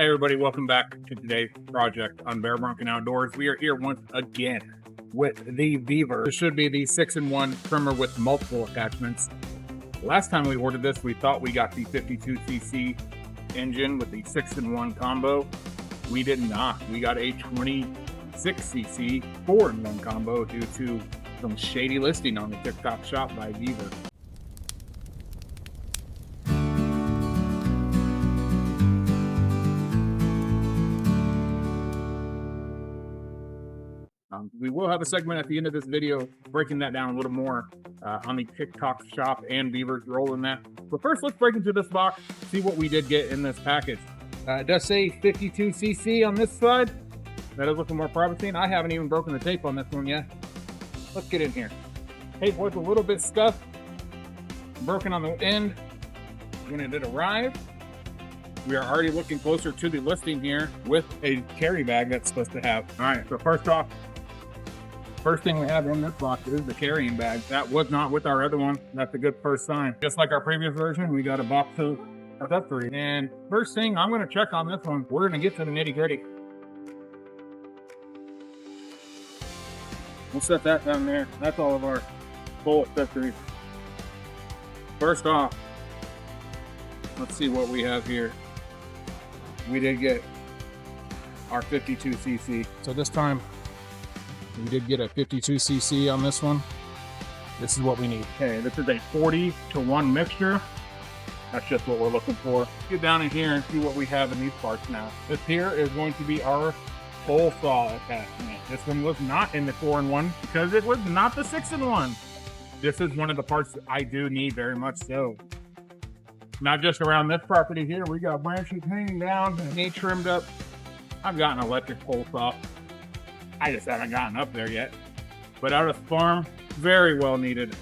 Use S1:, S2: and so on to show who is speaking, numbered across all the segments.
S1: Hey everybody, welcome back to today's project on Brunkin Outdoors. We are here once again with the VEVOR. This should be the 6-in-1 trimmer with multiple attachments. Last time we ordered this, we thought we got the 52cc engine with the 6-in-1 combo. We did not. We got a 26cc 4-in-1 combo due to some shady listing on the TikTok shop by VEVOR. We will have a segment at the end of this video breaking that down a little more on the TikTok shop and VEVOR's role in that. But first, let's break into this box, see what we did get in this package. It does say 52cc on this side. That is looking more promising. I haven't even broken the tape on this one yet. Let's get in here. Tape was a little bit scuffed, broken on the end when it did arrive. We are already looking closer to the listing here with a carry bag that's supposed to have. All right, so first off, first thing we have in this box is the carrying bag. That was not with our other one. That's a good first sign. Just like our previous version, we got a box of accessories. And first thing, I'm gonna check on this one. We're gonna get to the nitty gritty. We'll set that down there. That's all of our full accessories. First off, let's see what we have here. We did get our 52cc. So this time, we did get a 52cc on this one. This is what we need. Okay, this is a 40-to-1 mixture. That's just what we're looking for. Get down in here and see what we have in these parts now. This here is going to be our pole saw attachment. This one was not in the 4-in-1 because it was not the 6-in-1. This is one of the parts that I do need very much so. Not just around this property here, we got branches hanging down and they trimmed up. I've got an electric pole saw. I just haven't gotten up there yet. But out of the farm, very well needed.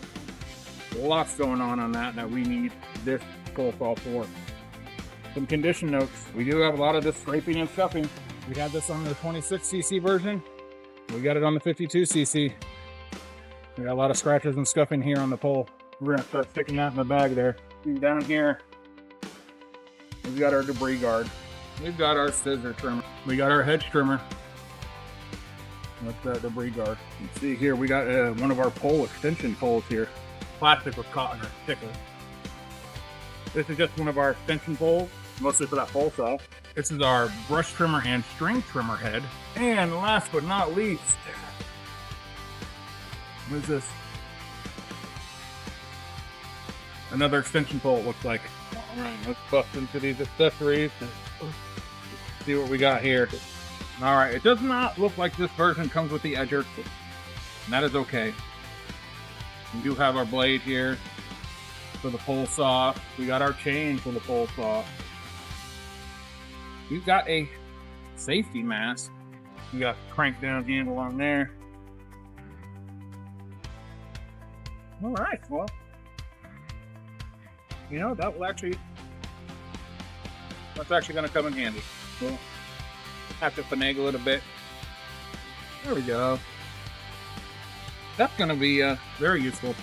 S1: Lots going on that we need this pole saw for. Some condition notes. We do have a lot of this scraping and scuffing. We had this on the 26cc version. We got it on the 52cc. We got a lot of scratches and scuffing here on the pole. We're gonna start sticking that in the bag there. Down here, we've got our debris guard. We've got our scissor trimmer. We got our hedge trimmer. That's the debris guard. You can see here, we got one of our pole extension poles here. Plastic was caught in our sticker. This is just one of our extension poles, mostly for that pole saw. This is our brush trimmer and string trimmer head. And last but not least, what is this? Another extension pole, it looks like. All right, let's bust into these accessories and see what we got here. All right, it does not look like this version comes with the edger, and that is okay. We do have our blade here for the pole saw. We got our chain for the pole saw. We've got a safety mask. We got crank down handle on there. All right, well, you know, that's actually going to come in handy. We'll have to finagle it a bit. There we go. That's going to be very useful.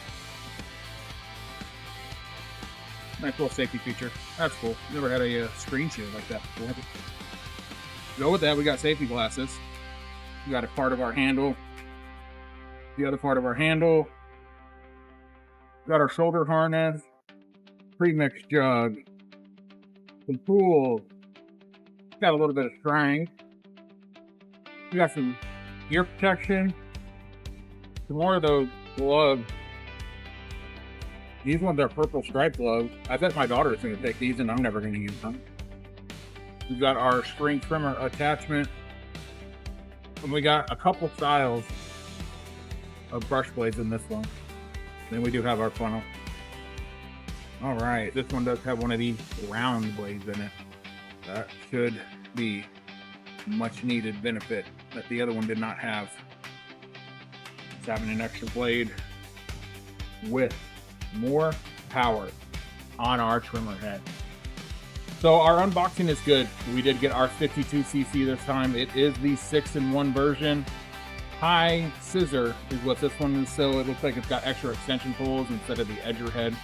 S1: Nice little safety feature. That's cool. Never had a screen shield like that before. Go with that, we got safety glasses. We got a part of our handle. The other part of our handle. We got our shoulder harness. Pre-mix jug, some tools, got a little bit of strength, we got some ear protection, some more of those gloves. These ones are purple striped gloves. I bet my daughter is going to take these and I'm never going to use them. We've got our string trimmer attachment, and we got a couple styles of brush blades in this one. Then we do have our funnel. All right, this one does have one of these round blades in it. That should be much needed benefit that the other one did not have. It's having an extra blade with more power on our trimmer head. So our unboxing is good. We did get our 52cc this time. It is the 6-in-1 version. High scissor is what this one is, so it looks like it's got extra extension pulls instead of the edger head.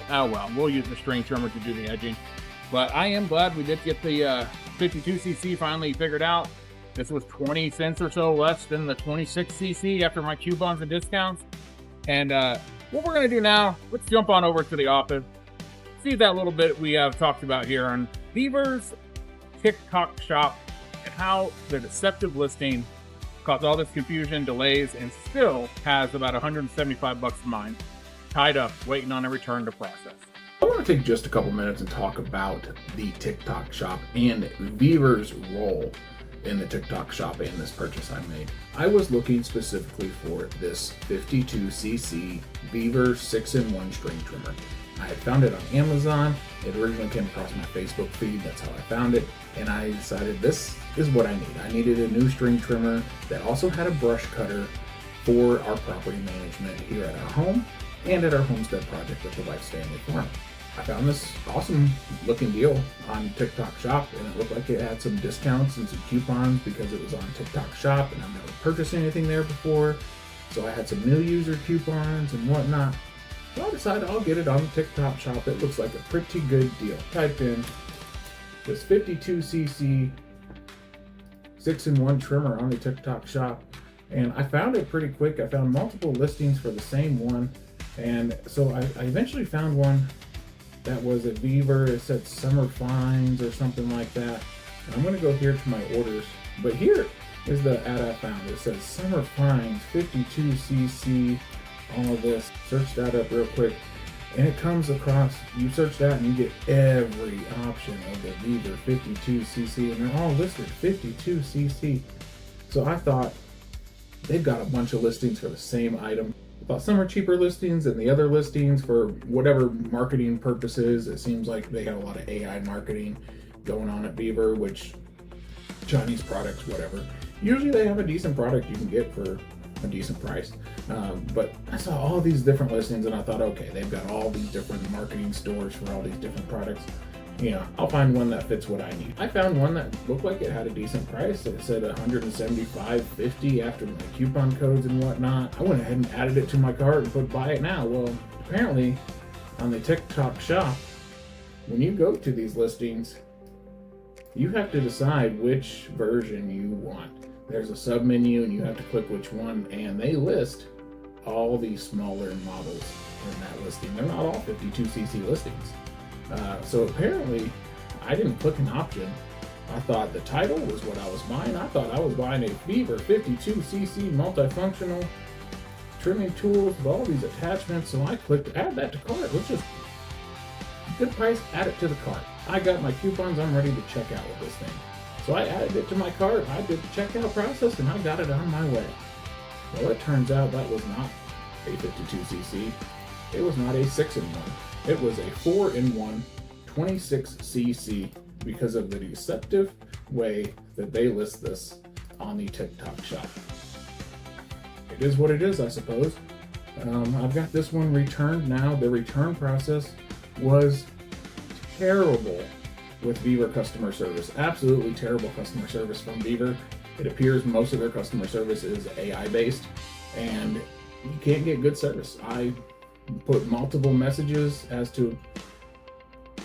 S1: Oh well, we'll use the string trimmer to do the edging. But I am glad we did get the 52cc finally figured out. This was 20 cents or so less than the 26cc after my coupons and discounts. And what we're going to do now, let's jump on over to the office. See that little bit we have talked about here on VEVOR's TikTok shop and how the deceptive listing caused all this confusion, delays, and still has about 175 bucks of mine tied up, waiting on a return to process.
S2: I want to take just a couple minutes and talk about the TikTok shop and VEVOR's role in the TikTok shop and this purchase I made. I was looking specifically for this 52cc VEVOR 6-in-1 string trimmer. I had found it on Amazon. It originally came across my Facebook feed. That's how I found it. And I decided this is what I need. I needed a new string trimmer that also had a brush cutter for our property management here at our home and at our homestead project at the Wife's Family Farm. I found this awesome looking deal on TikTok shop, and it looked like it had some discounts and some coupons because it was on TikTok shop, and I've never purchased anything there before. So I had some new user coupons and whatnot. So I decided I'll get it on the TikTok shop. It looks like a pretty good deal. Typed in this 52cc 6-in-1 trimmer on the TikTok shop, and I found it pretty quick. I found multiple listings for the same one, and so I eventually found one that was a VEVOR. It said Summer Finds or something like that. And I'm going to go here to my orders, but here is the ad I found. It says Summer Finds 52cc, all of this. Search that up real quick, and it comes across, you search that and you get every option of the VEVOR 52cc, and they're all listed 52cc. So I thought they've got a bunch of listings for the same item. I thought some are cheaper listings than the other listings for whatever marketing purposes. It seems like they got a lot of AI marketing going on at VEVOR, which Chinese products, whatever. Usually they have a decent product you can get for a decent price. But I saw all these different listings and I thought, okay, they've got all these different marketing stores for all these different products. You know, I'll find one that fits what I need. I found one that looked like it had a decent price. It said $175.50 after my coupon codes and whatnot. I went ahead and added it to my cart and put buy it now. Well, apparently on the TikTok shop, when you go to these listings, you have to decide which version you want. There's a sub menu and you have to click which one, and they list all these smaller models in that listing. They're not all 52cc listings. So apparently I didn't click an option. I thought the title was what I was buying. I thought I was buying a VEVOR 52cc multifunctional trimming tools with all these attachments. So I clicked add that to cart, which is good price, add it to the cart. I got my coupons, I'm ready to check out with this thing. So I added it to my cart, I did the checkout process, and I got it on my way. Well, it turns out that was not a 52cc. It was not a 6-in-1. It was a 4-in-1 26cc because of the deceptive way that they list this on the TikTok shop. It is what it is, I suppose. I've got this one returned now. The return process was terrible with VEVOR customer service. Absolutely terrible customer service from VEVOR. It appears most of their customer service is AI based, and you can't get good service. I put multiple messages as to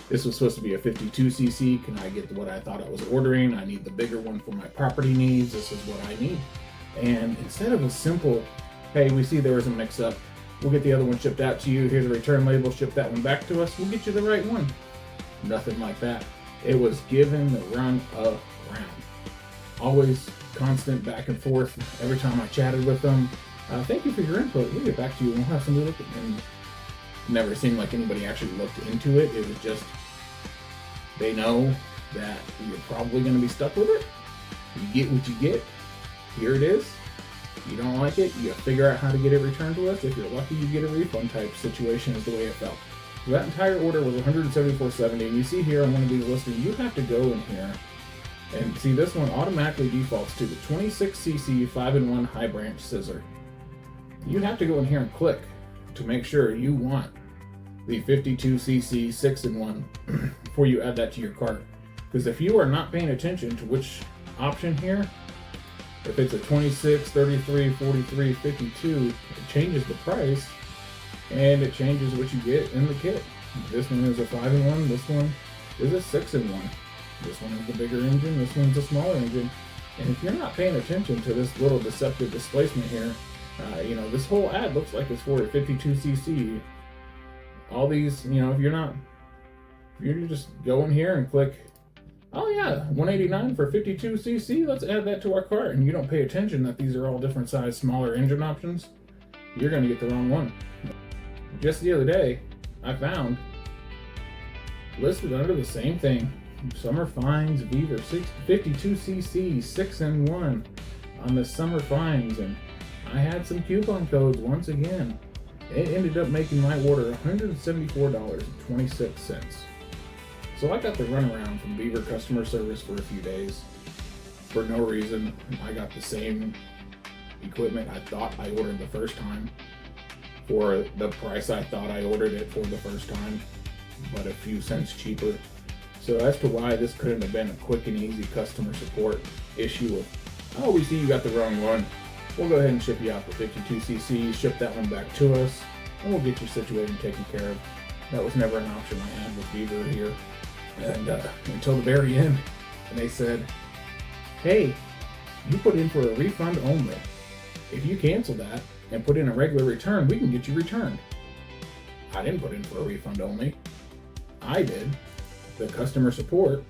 S2: this was supposed to be a 52cc. Can I get what I thought I was ordering? I need the bigger one for my property needs. This is what I need. And instead of a simple, hey, we see there was a mix up, we'll get the other one shipped out to you, here's a return label, ship that one back to us, we'll get you the right one. Nothing like that. It was given the run around. Always constant back and forth every time I chatted with them. Thank you for your input. We'll get back to you and we'll have somebody look at it. And never seemed like anybody actually looked into it. It was just, they know that you're probably going to be stuck with it. You get what you get. Here it is. You don't like it, you figure out how to get it returned to us. If you're lucky, you get a refund type situation is the way it felt. So that entire order was $174.70, and you see here on one of these listings, you have to go in here and see this one automatically defaults to the 26cc 5-in-1 high branch scissor. You have to go in here and click to make sure you want the 52cc 6-in-1 before you add that to your cart. Because if you are not paying attention to which option here, if it's a 26, 33, 43, 52, it changes the price and it changes what you get in the kit. This one is a 5-in-1, this one is a 6-in-1. This one has the bigger engine, this one's a smaller engine. And if you're not paying attention to this little deceptive displacement here, you know, this whole ad looks like it's for a 52cc. All these, you know, if you just go in here and click, oh yeah, 189 for 52cc, let's add that to our cart, and you don't pay attention that these are all different size, smaller engine options, you're gonna get the wrong one. Just the other day, I found, listed under the same thing, Summer Finds VEVOR 52cc 6-in-1 on the Summer Finds, and I had some coupon codes once again. It ended up making my order $174.26. So I got the runaround from VEVOR customer service for a few days. For no reason, I got the same equipment I thought I ordered the first time for the price I thought I ordered it for the first time, but a few cents cheaper. So as to why this couldn't have been a quick and easy customer support issue of, oh, we see you got the wrong one, we'll go ahead and ship you out the 52cc, ship that one back to us, and we'll get you situated and taken care of. That was never an option I had with VEVOR here. And until the very end, and they said, hey, you put in for a refund only. If you cancel that and put in a regular return, we can get you returned. I didn't put in for a refund only. I did. The customer support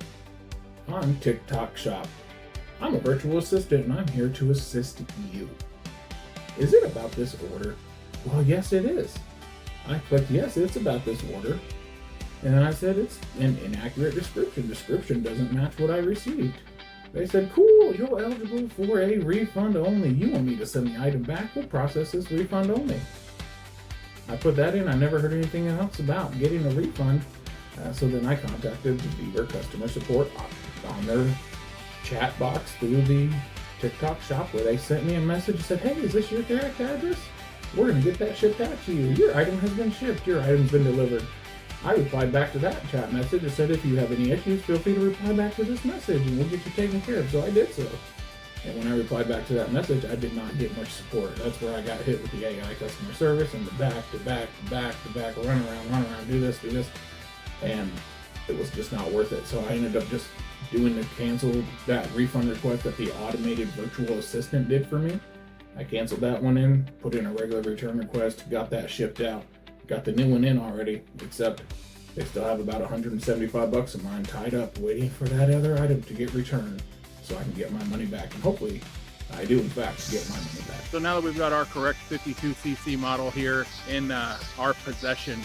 S2: on TikTok Shop. I'm a virtual assistant and I'm here to assist you. Is it about this order? Well, yes, it is. I clicked yes, it's about this order. And I said it's an inaccurate description. Description doesn't match what I received. They said, cool, you're eligible for a refund only. You won't need to send the item back. We'll process this refund only. I put that in. I never heard anything else about getting a refund. So then I contacted the VEVOR customer support on their chat box through the TikTok Shop, where they sent me a message and said, hey, is this your correct address? We're going to get that shipped out to you. Your item has been shipped. Your item's been delivered. I replied back to that chat message and said, if you have any issues, feel free to reply back to this message and we'll get you taken care of. So I did so. And when I replied back to that message, I did not get much support. That's where I got hit with the AI customer service and the back, run around, do this. And it was just not worth it. So I ended up just doing the cancel that refund request that the automated virtual assistant did for me. I canceled that one in, put in a regular return request, got that shipped out. Got the new one in already, except they still have about $175 of mine tied up waiting for that other item to get returned so I can get my money back. And hopefully I do in fact get my money back.
S1: So now that we've got our correct 52cc model here in our possession,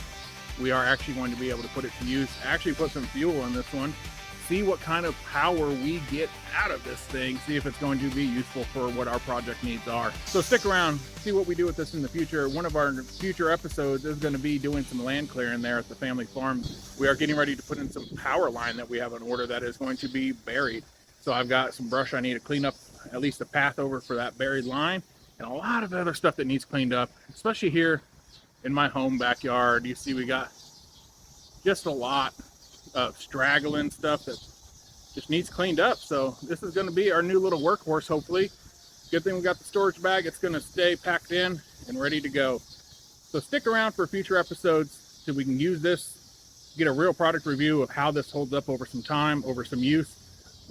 S1: we are actually going to be able to put it to use, actually put some fuel in this one, see what kind of power we get out of this thing, see if it's going to be useful for what our project needs are. So stick around, see what we do with this in the future. One of our future episodes is going to be doing some land clearing there at the family farm. We are getting ready to put in some power line that we have on order that is going to be buried. So I've got some brush I need to clean up, at least a path over for that buried line, and a lot of other stuff that needs cleaned up, especially here in my home backyard. You see we got just a lot of straggling stuff that just needs cleaned up. So this is going to be our new little workhorse, hopefully. Good thing we got the storage bag. It's going to stay packed in and ready to go. So stick around for future episodes so we can use this, get a real product review of how this holds up over some time, over some use.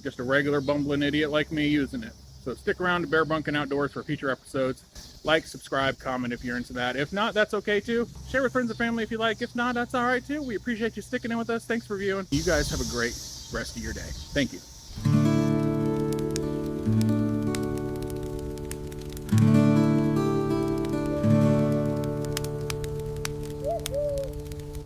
S1: Just a regular bumbling idiot like me using it. So stick around to Bear Brunkin Outdoors for future episodes. Like, subscribe, comment if you're into that. If not, that's okay too. Share with friends and family if you like. If not, that's all right too. We appreciate you sticking in with us. Thanks for viewing. You guys have a great rest of your day. Thank you.